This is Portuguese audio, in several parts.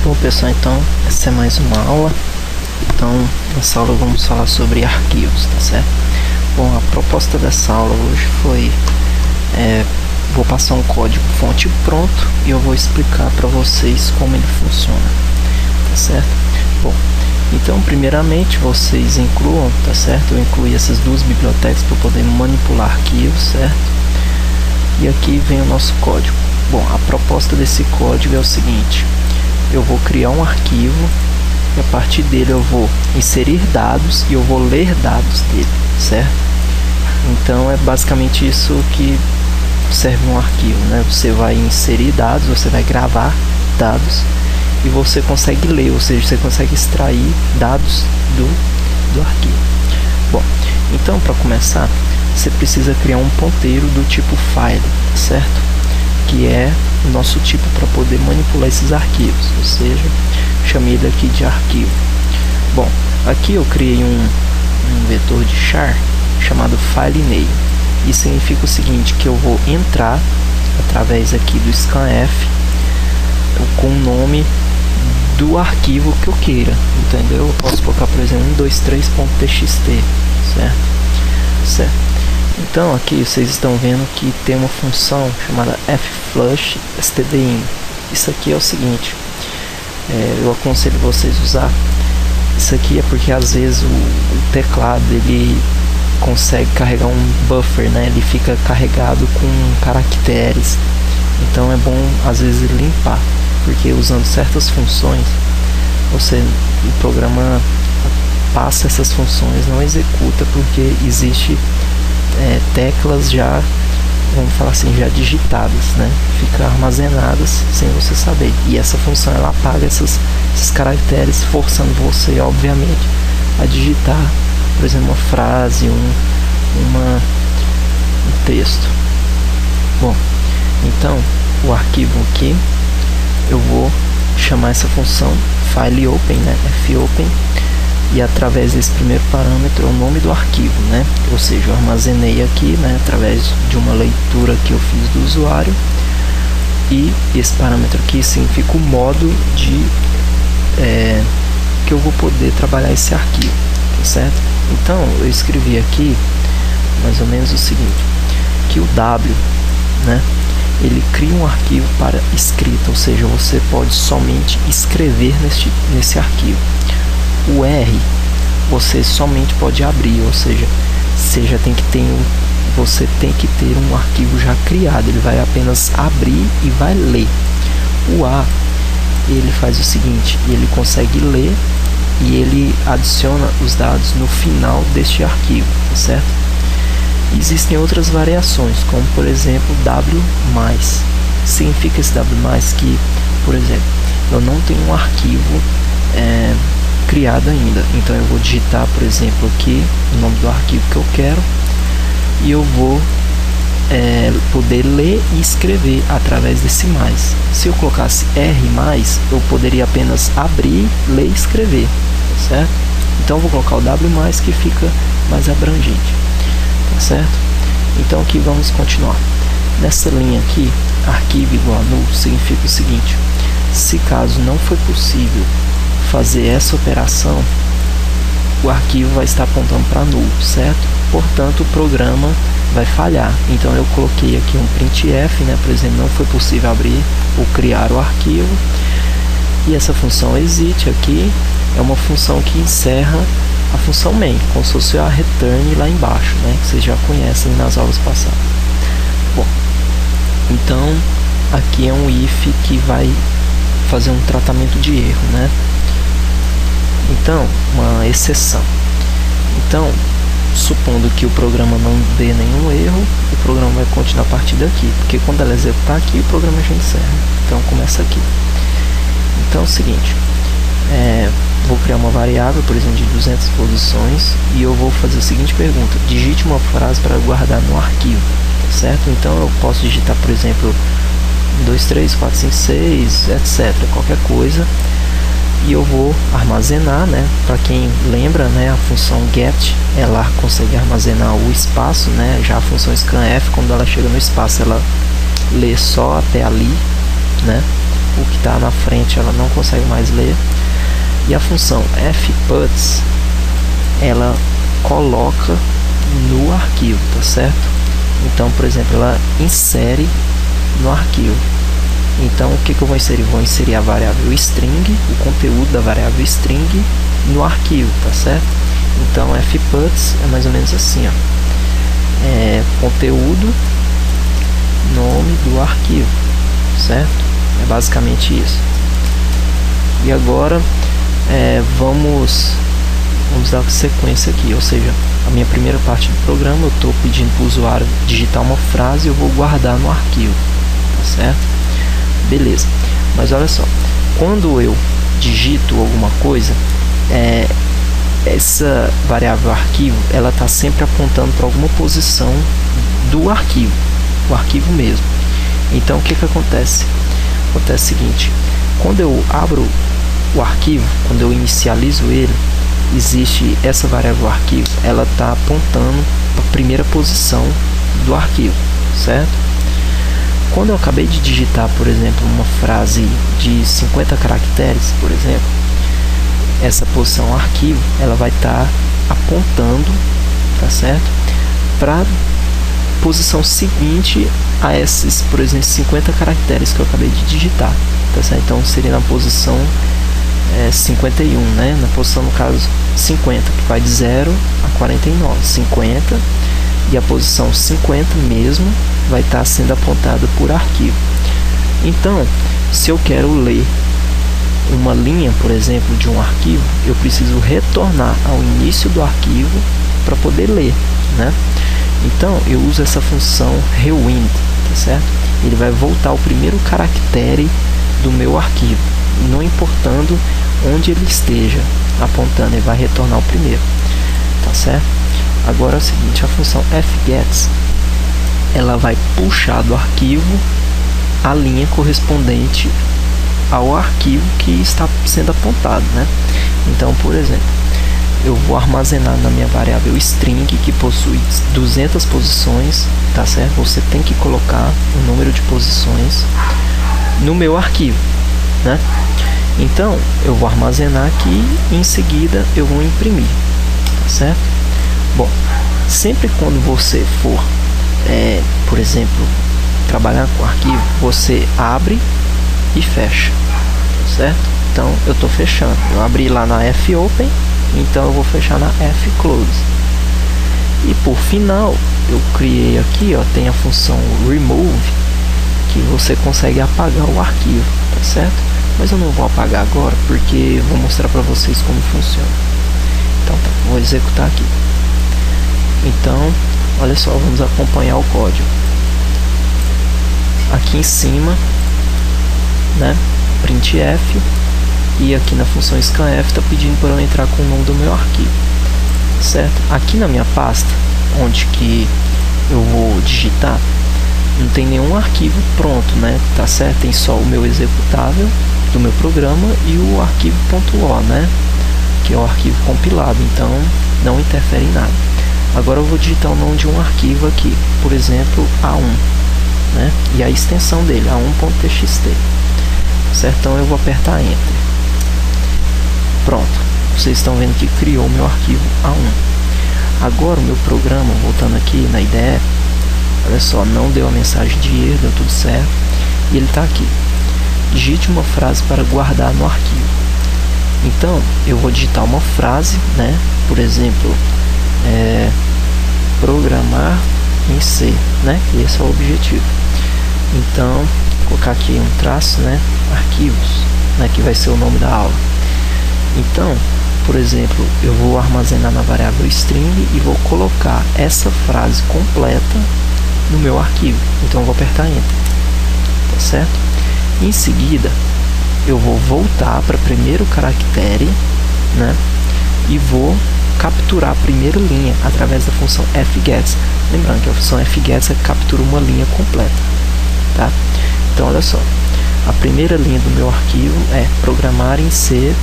Bom pessoal, então essa é mais uma aula. Então nessa aula vamos falar sobre arquivos, tá certo? Bom, a proposta dessa aula hoje foi vou passar um código fonte pronto e eu vou explicar para vocês como ele funciona, tá certo? Bom, então primeiramente vocês incluam, tá certo? Eu incluí essas duas bibliotecas para poder manipular arquivos, certo? E aqui vem o nosso código. Bom, a proposta desse código é o seguinte: eu vou criar um arquivo e a partir dele eu vou inserir dados e eu vou ler dados dele, certo? Então é basicamente isso que serve um arquivo, né? Você vai inserir dados, você vai gravar dados e você consegue ler, ou seja, você consegue extrair dados do arquivo. Bom, então para começar, você precisa criar um ponteiro do tipo file, certo? Que é o nosso tipo para poder manipular esses arquivos, ou seja, chamei ele aqui de arquivo. Bom, aqui eu criei um vetor de char chamado filename. Isso significa o seguinte, que eu vou entrar através aqui do scanf com o nome do arquivo que eu queira, entendeu? Eu posso colocar, por exemplo, 123.txt, certo? Então aqui vocês estão vendo que tem uma função chamada fflush stdin. Isso aqui é o seguinte, eu aconselho vocês a usar. Isso aqui é porque às vezes o teclado ele consegue carregar um buffer, né? Ele fica carregado com caracteres. Então é bom às vezes limpar, porque usando certas funções o programa passa essas funções, não executa, porque existe teclas já, vamos falar assim, já digitadas, né? Fica armazenadas sem você saber, e essa função ela apaga esses caracteres, forçando você, obviamente, a digitar, por exemplo, uma frase, um texto. Bom, então o arquivo aqui eu vou chamar essa função fileopen, né? fopen, e através desse primeiro parâmetro é o nome do arquivo, né? Ou seja, eu armazenei aqui, né, através de uma leitura que eu fiz do usuário, e esse parâmetro aqui significa o modo de que eu vou poder trabalhar esse arquivo, tá certo? Então eu escrevi aqui mais ou menos o seguinte, que o W, né, ele cria um arquivo para escrita, ou seja, você pode somente escrever nesse arquivo. O R você somente pode abrir, ou seja, você tem que ter um arquivo já criado, ele vai apenas abrir e vai ler. O A ele faz o seguinte, ele consegue ler e ele adiciona os dados no final deste arquivo, tá certo? Existem outras variações, como por exemplo W+. Significa esse W+, que, por exemplo, eu não tenho um arquivo criado ainda, então eu vou digitar, por exemplo, aqui o nome do arquivo que eu quero e eu vou poder ler e escrever através desse mais. Se eu colocasse R+, eu poderia apenas abrir, ler e escrever, certo? Então eu vou colocar o W+, que fica mais abrangente, tá certo? Então aqui vamos continuar. Nessa linha aqui, arquivo igual a null significa o seguinte: se caso não for possível fazer essa operação, o arquivo vai estar apontando para null, certo? Portanto, o programa vai falhar. Então eu coloquei aqui um printf, né? Por exemplo, não foi possível abrir ou criar o arquivo, e essa função exit aqui é uma função que encerra a função main, como se fosse a return lá embaixo, né? Que vocês já conhecem nas aulas passadas. Bom, então aqui é um if que vai fazer um tratamento de erro, né? Então, uma exceção. Então, supondo que o programa não dê nenhum erro, o programa vai continuar a partir daqui, porque quando ela executar aqui, o programa já encerra. Então, começa aqui. Então, é o seguinte, vou criar uma variável, por exemplo, de 200 posições, e eu vou fazer a seguinte pergunta: digite uma frase para guardar no arquivo, certo? Então, eu posso digitar, por exemplo, 1, 2, 3, 4, 5, 6, etc., qualquer coisa, e eu vou armazenar, né? Para quem lembra, né, a função get, ela consegue armazenar o espaço, né? Já a função scanf, quando ela chega no espaço, ela lê só até ali, né? o que está na frente ela não consegue mais ler. E a função fputs, ela coloca no arquivo, tá certo? Então, por exemplo, ela insere no arquivo. Então, o que eu vou inserir? Vou inserir a variável string, o conteúdo da variável string no arquivo, tá certo? Então, fputs é mais ou menos assim, ó. Conteúdo, nome do arquivo, certo? É basicamente isso. E agora vamos dar sequência aqui, ou seja, a minha primeira parte do programa eu estou pedindo para o usuário digitar uma frase e eu vou guardar no arquivo, tá certo? Beleza, mas olha só, quando eu digito alguma coisa, essa variável arquivo, ela está sempre apontando para alguma posição do arquivo, o arquivo mesmo. Então, o que acontece? Acontece o seguinte, quando eu abro o arquivo, quando eu inicializo ele, existe essa variável arquivo, ela está apontando para a primeira posição do arquivo, certo? Quando eu acabei de digitar, por exemplo, uma frase de 50 caracteres, por exemplo, essa posição arquivo, ela vai estar apontando, tá certo? Para a posição seguinte a esses, por exemplo, 50 caracteres que eu acabei de digitar, tá certo? Então seria na posição 51, né? Na posição, no caso, 50, que vai de 0 a 49, 50, e a posição 50 mesmo vai estar sendo apontada por arquivo. Então, se eu quero ler uma linha, por exemplo, de um arquivo, eu preciso retornar ao início do arquivo para poder ler, né? Então, eu uso essa função rewind, tá certo? Ele vai voltar o primeiro caractere do meu arquivo, não importando onde ele esteja apontando, ele vai retornar o primeiro, tá certo? Agora é o seguinte, a função fgets, ela vai puxar do arquivo a linha correspondente ao arquivo que está sendo apontado, né? Então, por exemplo, eu vou armazenar na minha variável string, que possui 200 posições, tá certo? Você tem que colocar o número de posições no meu arquivo, né? Então, eu vou armazenar aqui e em seguida eu vou imprimir, tá certo? Bom, sempre quando você for, por exemplo, trabalhar com arquivo, você abre e fecha, tá certo? Então, eu estou fechando. Eu abri lá na fopen, então eu vou fechar na fclose. E por final, eu criei aqui, ó, tem a função remove, que você consegue apagar o arquivo, tá certo? Mas eu não vou apagar agora, porque eu vou mostrar para vocês como funciona. Então tá, vou executar aqui. Então, olha só, vamos acompanhar o código. Aqui em cima, né, printf, e aqui na função scanf está pedindo para eu entrar com o nome do meu arquivo, certo? Aqui na minha pasta, onde que eu vou digitar, não tem nenhum arquivo pronto, né? Tá certo? Tem só o meu executável do meu programa e o arquivo .o, né? Que é o arquivo compilado, então não interfere em nada. Agora eu vou digitar o nome de um arquivo aqui, por exemplo, A1, né? E a extensão dele, A1.txt, certo? Então eu vou apertar Enter. Pronto, vocês estão vendo que criou o meu arquivo A1. Agora o meu programa, voltando aqui na IDE, olha só, não deu a mensagem de erro, deu tudo certo, e ele está aqui. Digite uma frase para guardar no arquivo. Então, eu vou digitar uma frase, né? Por exemplo, programar em C, né? Esse é o objetivo. Então, vou colocar aqui um traço, né? Arquivos, né? Que vai ser o nome da aula. Então, por exemplo, eu vou armazenar na variável string e vou colocar essa frase completa no meu arquivo. Então, eu vou apertar Enter, tá certo? Em seguida, eu vou voltar para o primeiro caractere, né? E vou capturar a primeira linha através da função fgets. Lembrando que a função fgets captura uma linha completa, tá? Então, olha só. A primeira linha do meu arquivo é programar em C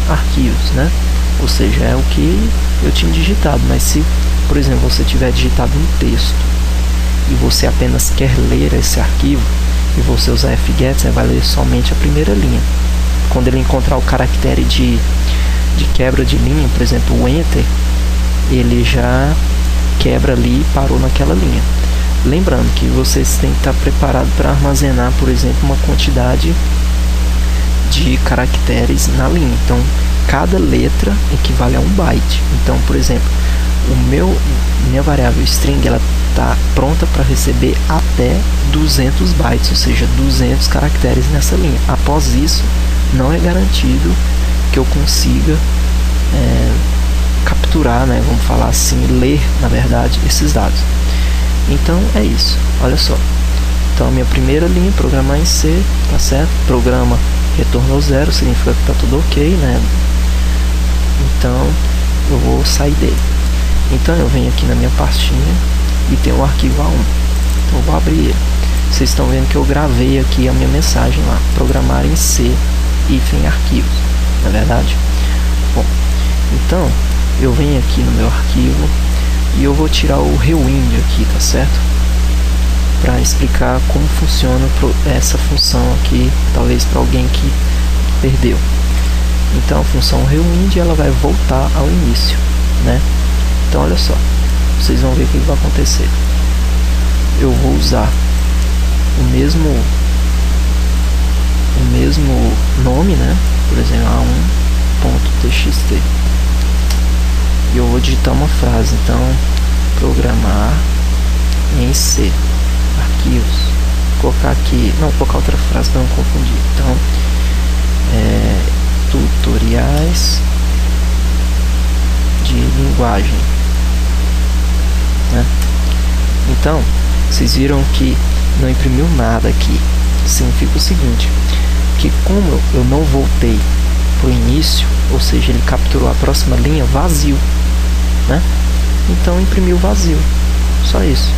arquivos, né? Ou seja, é o que eu tinha digitado. Mas se, por exemplo, você tiver digitado um texto e você apenas quer ler esse arquivo, e você usar fget, você vai ler somente a primeira linha. Quando ele encontrar o caractere de quebra de linha, por exemplo, o enter, ele já quebra ali e parou naquela linha. Lembrando que vocês têm que estar preparados para armazenar, por exemplo, uma quantidade de caracteres na linha. Então, cada letra equivale a 1 byte. Então, por exemplo, minha variável string, ela está pronta para receber até 200 bytes, ou seja, 200 caracteres nessa linha. Após isso, não é garantido que eu consiga capturar, né, vamos falar assim, ler, na verdade, esses dados. Então é isso, olha só. Então a minha primeira linha, programar em C, tá certo? Programa retornou 0, significa que tá tudo ok, né? Então eu vou sair dele. Então eu venho aqui na minha pastinha e tem o arquivo A1. Então eu vou abrir ele. Vocês estão vendo que eu gravei aqui a minha mensagem lá, programar em C, hífen arquivos, não é verdade? Bom, então eu venho aqui no meu arquivo e eu vou tirar o rewind aqui, tá certo? Para explicar como funciona essa função aqui, talvez para alguém que perdeu. Então a função rewind, ela vai voltar ao início, né? Então olha só, vocês vão ver o que vai acontecer. Eu vou usar o mesmo nome, né? Por exemplo, a1.txt. E eu vou digitar uma frase, então, programar em C, arquivos. Vou colocar aqui, não, vou colocar outra frase para não confundir. Então, tutoriais de linguagem, né? Então, vocês viram que não imprimiu nada aqui. Significa o seguinte, que como eu não voltei para o início, ou seja, ele capturou a próxima linha vazio, né? Então imprimiu vazio, só isso.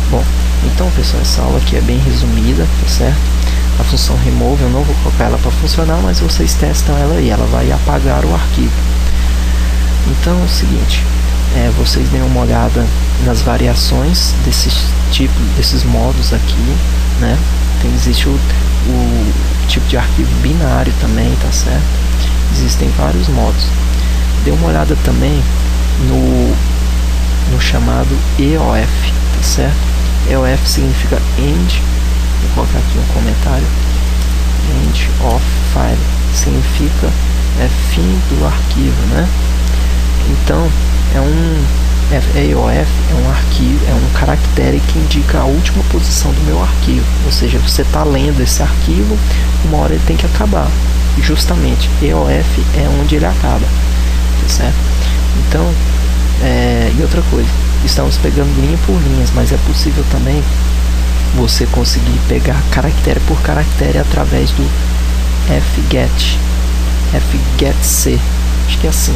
Bom, então pessoal, essa aula aqui é bem resumida, tá certo? A função remove, eu não vou colocar ela para funcionar, mas vocês testam ela aí, ela vai apagar o arquivo. Então é o seguinte, vocês deem uma olhada nas variações desses modos aqui, né? Existe o tipo de arquivo binário também, tá certo? Existem vários modos. Dê uma olhada também no chamado EOF, tá certo? EOF significa End, vou colocar aqui um comentário, End of File, significa fim do arquivo, né? Então, EOF é um arquivo, é um caractere que indica a última posição do meu arquivo, ou seja, você está lendo esse arquivo, uma hora ele tem que acabar, e justamente EOF é onde ele acaba, tá certo? Então, e outra coisa, estamos pegando linha por linhas, mas é possível também você conseguir pegar caractere por caractere através do fgetc, acho que é assim.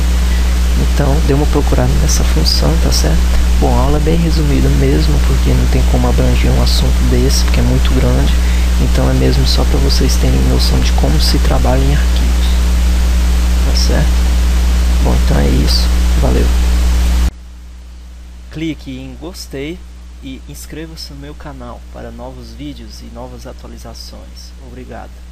Então, dê uma procurada nessa função, tá certo? Bom, a aula é bem resumida mesmo, porque não tem como abranger um assunto desse, porque é muito grande. Então, é mesmo só para vocês terem noção de como se trabalha em arquivos, tá certo? Bom, então é isso. Valeu! Clique em gostei e inscreva-se no meu canal para novos vídeos e novas atualizações. Obrigado!